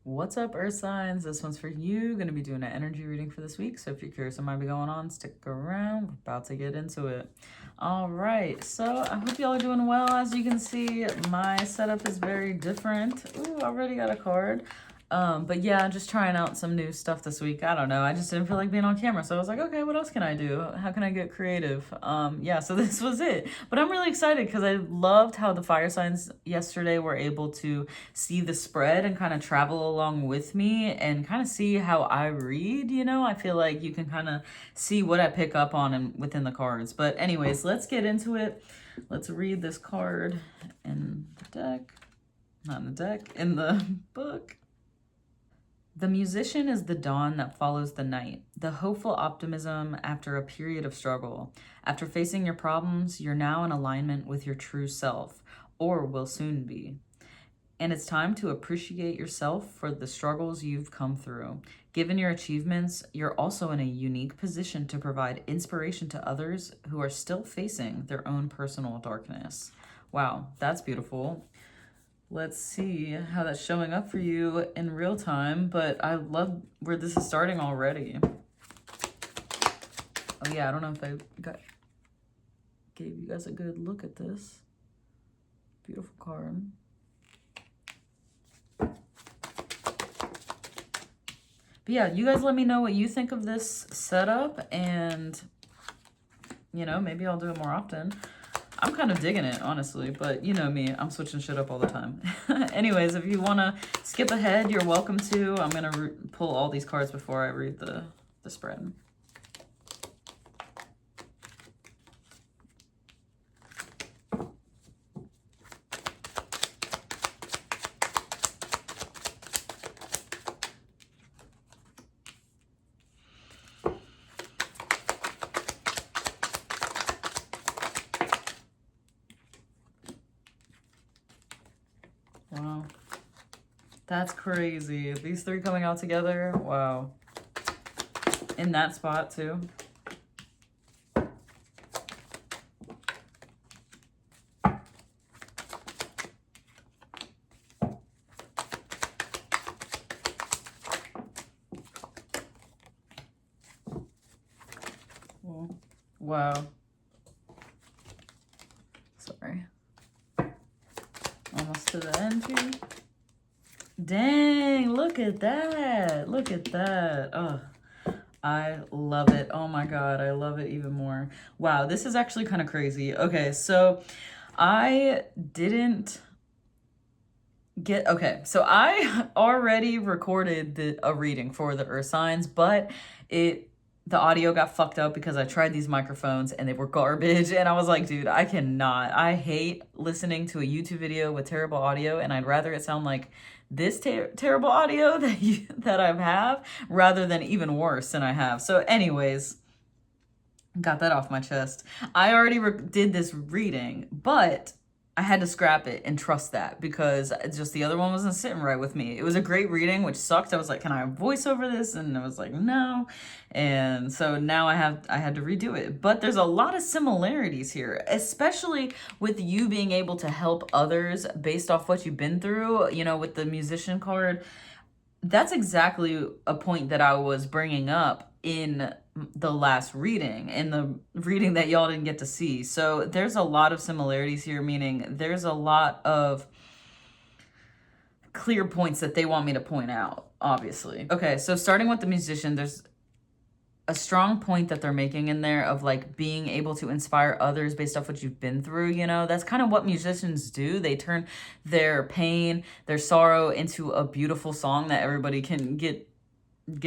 What's up, Earth signs? This one's for you. Going to be doing an energy reading for this week. So if you're curious what might be going on, stick around. We're about to get into it. All right. So I hope y'all are doing well. As you can see, my setup is very different. Ooh, already got a card. But yeah, just trying out some new stuff this week. I don't know. I just didn't feel like being on camera. So I was like, okay, what else can I do? How can I get creative? Yeah, so this was it. But I'm really excited because I loved how the fire signs yesterday were able to see the spread and kind of travel along with me and kind of see how I read, you know? I feel like you can kind of see what I pick up on and within the cards. But anyways, let's get into it. Let's read this card in the deck. Not in the deck, in the book. The musician is the dawn that follows the night, the hopeful optimism after a period of struggle. After facing your problems, you're now in alignment with your true self, or will soon be. And it's time to appreciate yourself for the struggles you've come through. Given your achievements, you're also in a unique position to provide inspiration to others who are still facing their own personal darkness. Wow, that's beautiful. Let's see how that's showing up for you in real time, but I love where this is starting already. Oh yeah, I don't know if I gave you guys a good look at this. Beautiful card. But yeah, you guys let me know what you think of this setup, and you know, maybe I'll do it more often. I'm kind of digging it, honestly, but you know me, I'm switching shit up all the time. Anyways, if you want to skip ahead, you're welcome to. I'm going to pull all these cards before I read the spread. Wow. That's crazy. These three coming out together. Wow. In that spot, too. Wow. Sorry. Almost to the end here. Dang, look at that. Look at that. Oh, I love it. Oh my God, I love it even more. Wow, this is actually kind of crazy. Okay, so I didn't get, okay, so I already recorded a reading for the earth signs, but the audio got fucked up because I tried these microphones and they were garbage. And I was like, dude, I cannot. I hate listening to a YouTube video with terrible audio, and I'd rather it sound like this terrible audio that I have rather than even worse than I have. So anyways, got that off my chest. I already did this reading, but I had to scrap it and trust that because just the other one wasn't sitting right with me. It was a great reading, which sucked. I was like, can I voice over this? And I was like, no. And so now I had to redo it. But there's a lot of similarities here, especially with you being able to help others based off what you've been through, you know, with the musician card. That's exactly a point that I was bringing up in the last reading, in the reading that y'all didn't get to see. So there's a lot of similarities here, meaning there's a lot of clear points that they want me to point out, obviously. Okay, so starting with the musician, there's a strong point that they're making in there of like being able to inspire others based off what you've been through, you know. That's kind of what musicians do. They turn their pain, their sorrow into a beautiful song that everybody can get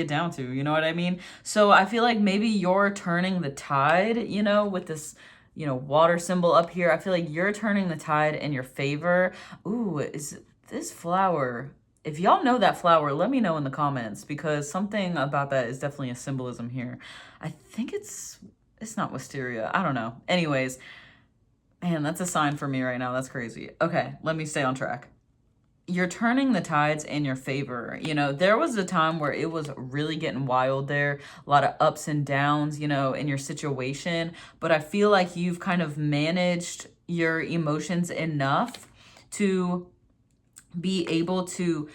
down to, you know what I mean? So I feel like maybe you're turning the tide, you know, with this, you know, water symbol up here. I feel like you're turning the tide in your favor. Ooh, is this flower? If y'all know that flower, let me know in the comments, because something about that is definitely a symbolism here. I think it's not wisteria. I don't know. Anyways, man, that's a sign for me right now. That's crazy. Okay, let me stay on track. You're turning the tides in your favor. You know, there was a time where it was really getting wild there, a lot of ups and downs, you know, in your situation. But I feel like you've kind of managed your emotions enough to be able to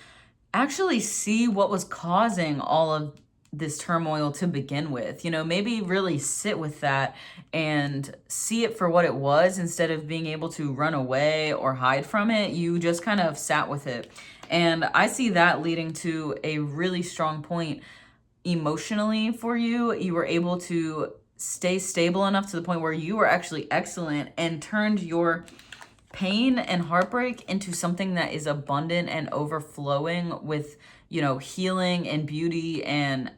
actually see what was causing all of this turmoil to begin with. You know, maybe really sit with that and see it for what it was instead of being able to run away or hide from it. You just kind of sat with it. And I see that leading to a really strong point emotionally for you. You were able to stay stable enough to the point where you were actually excellent and turned your pain and heartbreak into something that is abundant and overflowing with, you know, healing and beauty. And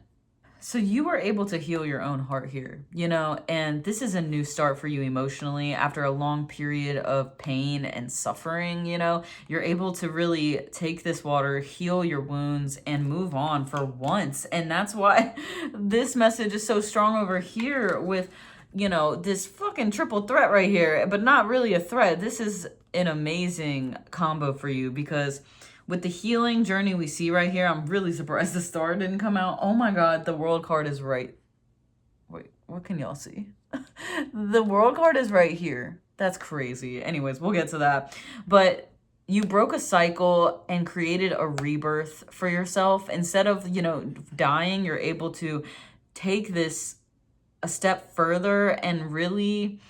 so you were able to heal your own heart here, you know, and this is a new start for you emotionally after a long period of pain and suffering. You know, you're able to really take this water, heal your wounds, and move on for once. And that's why this message is so strong over here with, you know, this fucking triple threat right here, but not really a threat. This is an amazing combo for you because with the healing journey we see right here, I'm really surprised the star didn't come out. Oh my God, the world card is right. Wait, what can y'all see? The world card is right here. That's crazy. Anyways, we'll get to that. But you broke a cycle and created a rebirth for yourself. Instead of, you know, dying, you're able to take this a step further and really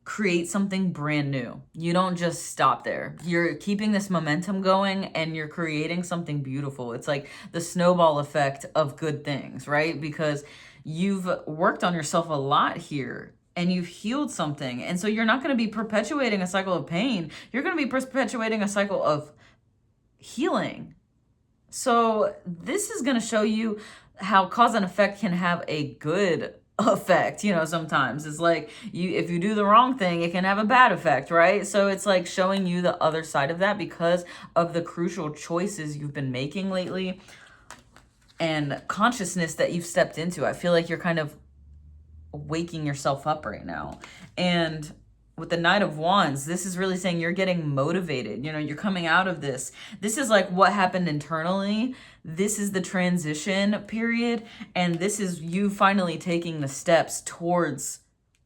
create something brand new. You don't just stop there. You're keeping this momentum going and you're creating something beautiful. It's like the snowball effect of good things, right? Because you've worked on yourself a lot here and you've healed something. And so you're not going to be perpetuating a cycle of pain. You're going to be perpetuating a cycle of healing. So this is going to show you how cause and effect can have a good effect. You know, sometimes it's like if you do the wrong thing, it can have a bad effect, right? So it's like showing you the other side of that because of the crucial choices you've been making lately and consciousness that you've stepped into. I feel like you're kind of waking yourself up right now. And with the Knight of Wands, this is really saying you're getting motivated. You know, you're coming out of this. This is like what happened internally. This is the transition period. And this is you finally taking the steps towards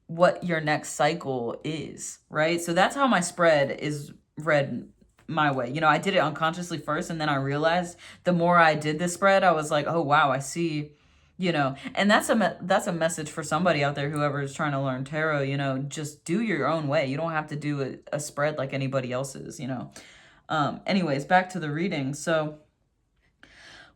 what your next cycle is, right? So that's how my spread is read my way. You know, I did it unconsciously first, and then I realized the more I did this spread, I was like, oh, wow, I see. You know, and that's a message for somebody out there, whoever is trying to learn tarot. You know, just do your own way. You don't have to do a spread like anybody else's, you know. Anyways, back to the reading. So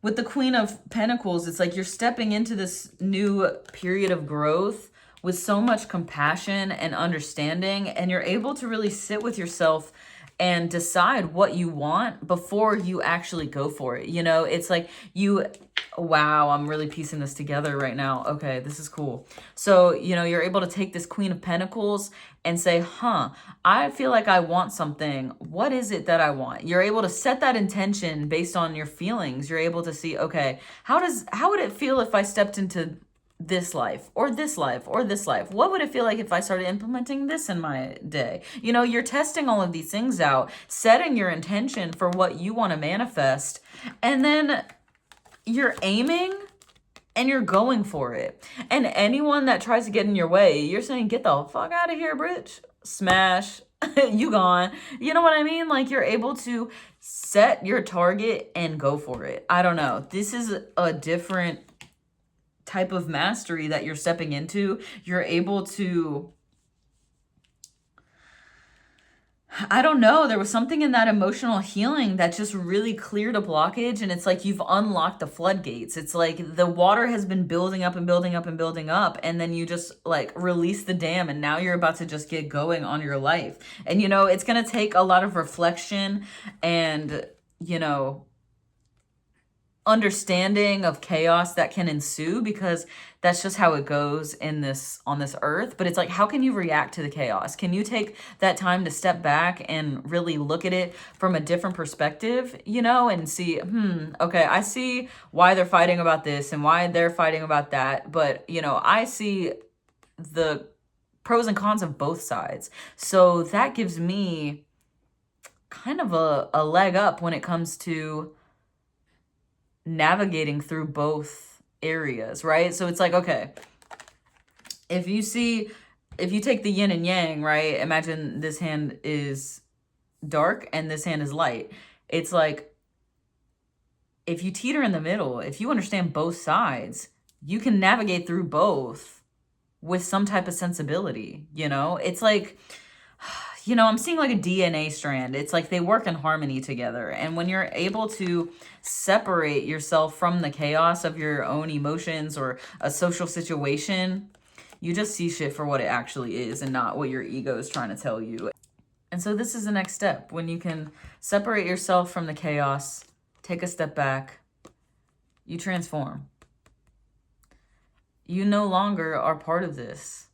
with the Queen of Pentacles, it's like you're stepping into this new period of growth with so much compassion and understanding, and you're able to really sit with yourself and decide what you want before you actually go for it. You know, it's like wow, I'm really piecing this together right now. Okay, this is cool. So, you know, you're able to take this Queen of Pentacles and say, I feel like I want something. What is it that I want? You're able to set that intention based on your feelings. You're able to see, okay, how would it feel if I stepped into this life or this life or this life? What would it feel like if I started implementing this in my day? You know, you're testing all of these things out, setting your intention for what you want to manifest, and then you're aiming and you're going for it. And anyone that tries to get in your way, you're saying, get the fuck out of here, bitch. Smash. You gone. You know what I mean? Like, you're able to set your target and go for it. I don't know. This is a different type of mastery that you're stepping into. You're able to, I don't know, there was something in that emotional healing that just really cleared a blockage, and it's like you've unlocked the floodgates. It's like the water has been building up and building up and building up, and then you just like release the dam, and now you're about to just get going on your life. And you know, it's going to take a lot of reflection and, you know, understanding of chaos that can ensue, because that's just how it goes on this earth. But it's like, how can you react to the chaos? Can you take that time to step back and really look at it from a different perspective, you know, and see, okay, I see why they're fighting about this and why they're fighting about that, but you know, I see the pros and cons of both sides. So that gives me kind of a leg up when it comes to navigating through both areas, right? So it's like, okay, if you take the yin and yang, right? Imagine this hand is dark and this hand is light. It's like if you teeter in the middle, if you understand both sides, you can navigate through both with some type of sensibility, you know? It's like, you know, I'm seeing like a DNA strand. It's like they work in harmony together. And when you're able to separate yourself from the chaos of your own emotions or a social situation, you just see shit for what it actually is and not what your ego is trying to tell you. And so this is the next step. When you can separate yourself from the chaos, take a step back, you transform. You no longer are part of this.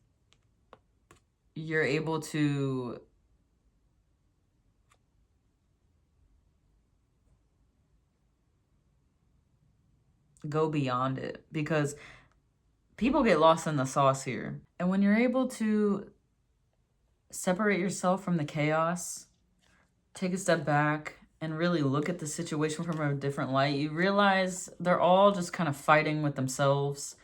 You're able to go beyond it, because people get lost in the sauce here. And when you're able to separate yourself from the chaos, take a step back, and really look at the situation from a different light, you realize they're all just kind of fighting with themselves,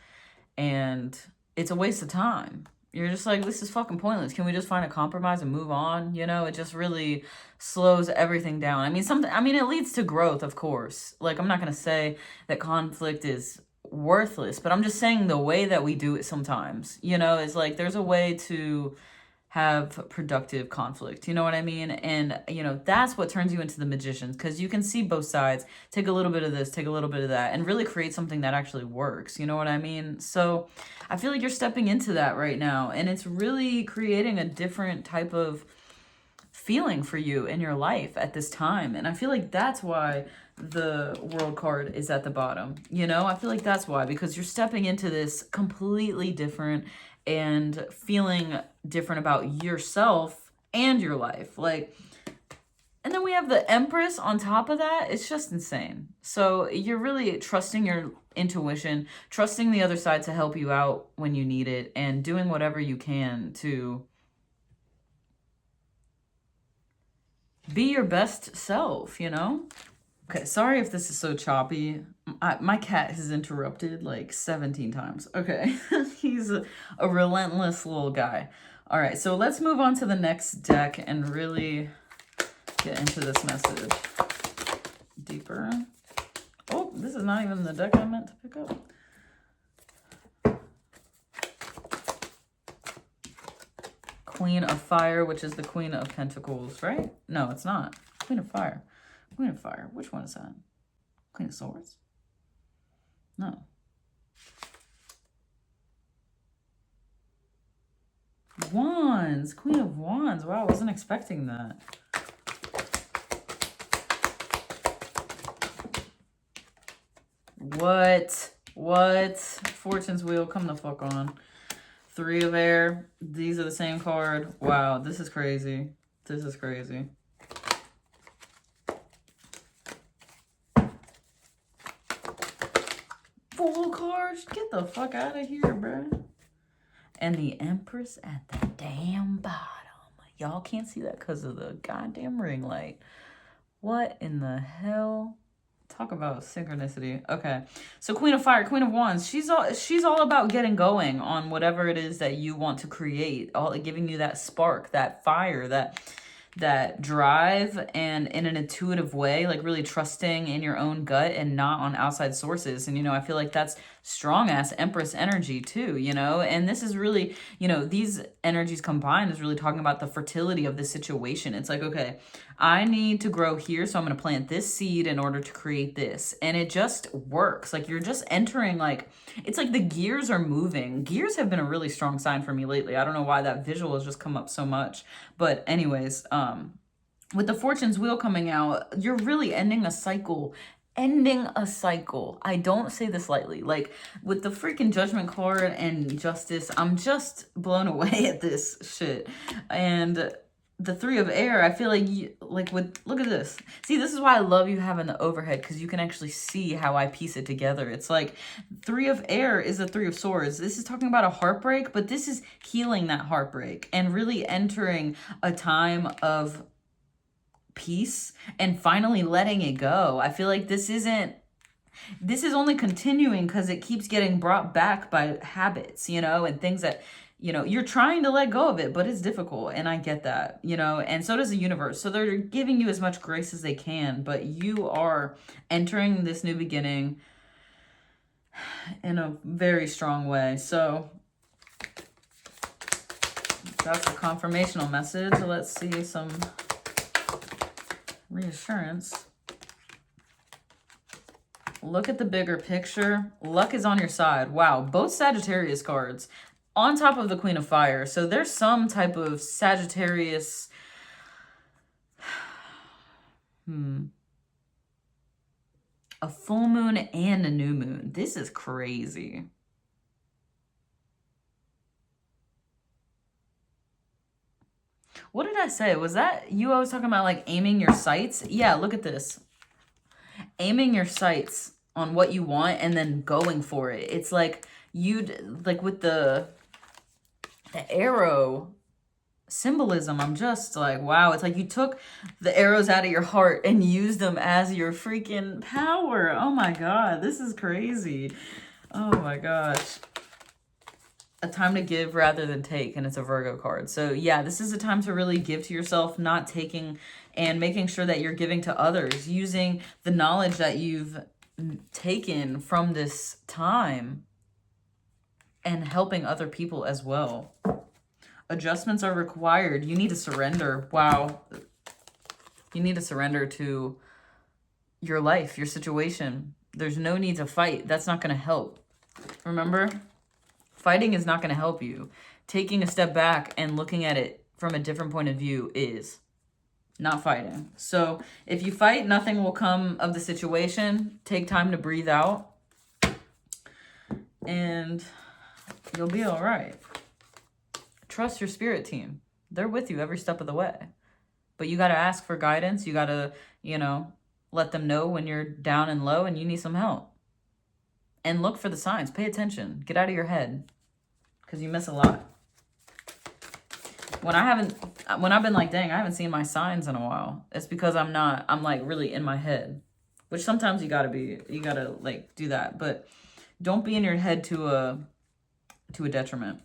and it's a waste of time. You're just like, this is fucking pointless. Can we just find a compromise and move on? You know, it just really slows everything down. I mean, it leads to growth, of course. Like, I'm not going to say that conflict is worthless, but I'm just saying the way that we do it sometimes, you know, is like, there's a way to have productive conflict, you know what I mean? And, you know, that's what turns you into the magicians, because you can see both sides, take a little bit of this, take a little bit of that, and really create something that actually works, you know what I mean? So I feel like you're stepping into that right now, and it's really creating a different type of feeling for you in your life at this time. And I feel like that's why the World card is at the bottom, you know? I feel like that's why, because you're stepping into this completely different and feeling different about yourself and your life. Like, and then we have the Empress on top of that. It's just insane. So you're really trusting your intuition, trusting the other side to help you out when you need it, and doing whatever you can to be your best self, you know? Okay, sorry if this is so choppy. My cat has interrupted like 17 times. Okay, he's a relentless little guy. All right, so let's move on to the next deck and really get into this message deeper. Oh, this is not even the deck I meant to pick up. Queen of Fire, which is the Queen of Pentacles, right? No, it's not. Queen of Fire. Queen of Fire. Which one is that? Queen of Swords? No. Wands. Queen of Wands. Wow, I wasn't expecting that. What? Fortune's Wheel, come the fuck on. Three of Air. These are the same card. Wow, this is crazy. This is crazy. Full cards? Get the fuck out of here, bro. And the Empress at the damn bottom. Y'all can't see that because of the goddamn ring light. What in the hell? Talk about synchronicity. Okay, so Queen of Fire, Queen of Wands. She's all about getting going on whatever it is that you want to create. All giving you that spark, that fire, that drive, and in an intuitive way, like really trusting in your own gut and not on outside sources. And, you know, I feel like that's strong ass Empress energy too, you know? And this is really, you know, these energies combined is really talking about the fertility of the situation. It's like, okay, I need to grow here, so I'm going to plant this seed in order to create this. And it just works. Like, you're just entering, like, it's like the gears are moving. Gears have been a really strong sign for me lately. I don't know why that visual has just come up so much. But anyways, with the Fortune's Wheel coming out, you're really ending a cycle. Ending a cycle. I don't say this lightly. Like, with the freaking Judgment card and Justice, I'm just blown away at this shit. And the Three of Air, I feel like, look at this. See, this is why I love you having the overhead, because you can actually see how I piece it together. It's like Three of Air is the Three of Swords. This is talking about a heartbreak, but this is healing that heartbreak and really entering a time of peace and finally letting it go. I feel like this is only continuing because it keeps getting brought back by habits, you know, and things that you know, you're trying to let go of it, but it's difficult. And I get that, you know, and so does the universe. So they're giving you as much grace as they can, but you are entering this new beginning in a very strong way. So that's a confirmational message. Let's see some reassurance. Look at the bigger picture. Luck is on your side. Wow, both Sagittarius cards on top of the Queen of Fire. So there's some type of Sagittarius. A full moon and a new moon. This is crazy. What did I say? Was that you I was talking about, like aiming your sights? Yeah, look at this. Aiming your sights on what you want and then going for it. It's like you'd, like with the arrow symbolism, I'm just like, wow. It's like you took the arrows out of your heart and used them as your freaking power. Oh my God, this is crazy. Oh my gosh. A time to give rather than take, and it's a Virgo card. So yeah, this is a time to really give to yourself, not taking, and making sure that you're giving to others, using the knowledge that you've taken from this time and helping other people as well. Adjustments are required. You need to surrender. Wow. You need to surrender to your life, your situation. There's no need to fight. That's not going to help. Remember? Fighting is not going to help you. Taking a step back and looking at it from a different point of view is not fighting. So if you fight, nothing will come of the situation. Take time to breathe out and you'll be all right. Trust your spirit team. They're with you every step of the way. But you got to ask for guidance. You got to, you know, let them know when you're down and low and you need some help. And look for the signs. Pay attention. Get out of your head. Because you miss a lot. When I've been like, dang, I haven't seen my signs in a while. It's because I'm like really in my head. Which sometimes you gotta like do that. But don't be in your head to a detriment.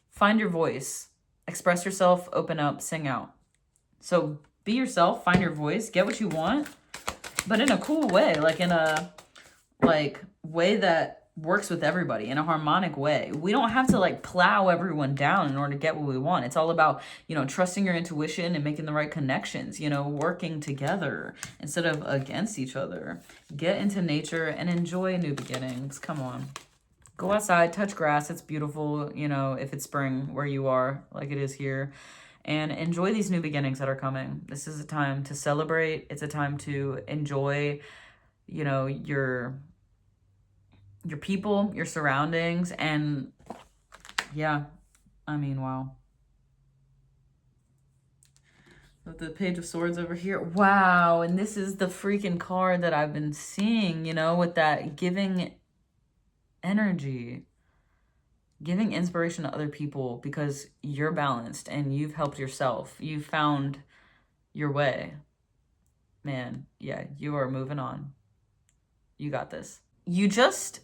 Find your voice. Express yourself, open up, sing out. So be yourself, find your voice, get what you want, but in a cool way, like in a way that works with everybody, in a harmonic way. We don't have to like plow everyone down in order to get what we want. It's all about, you know, trusting your intuition and making the right connections, you know, working together instead of against each other. Get into nature and enjoy new beginnings. Come on. Go outside, touch grass. It's beautiful, you know, if it's spring where you are, like it is here. And enjoy these new beginnings that are coming. This is a time to celebrate. It's a time to enjoy, you know, your people, your surroundings. And yeah, I mean, wow. The Page of Swords over here. Wow. And this is the freaking card that I've been seeing, you know, with that giving energy, giving inspiration to other people because you're balanced and you've helped yourself. You found your way. Man, yeah, you are moving on. You got this. You just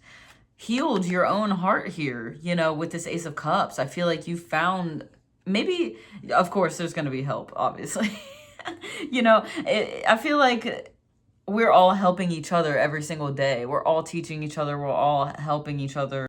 healed your own heart here, you know, with this Ace of Cups. I feel like you found, maybe, of course, there's going to be help, obviously. You know, I feel like we're all helping each other every single day. We're all teaching each other. We're all helping each other.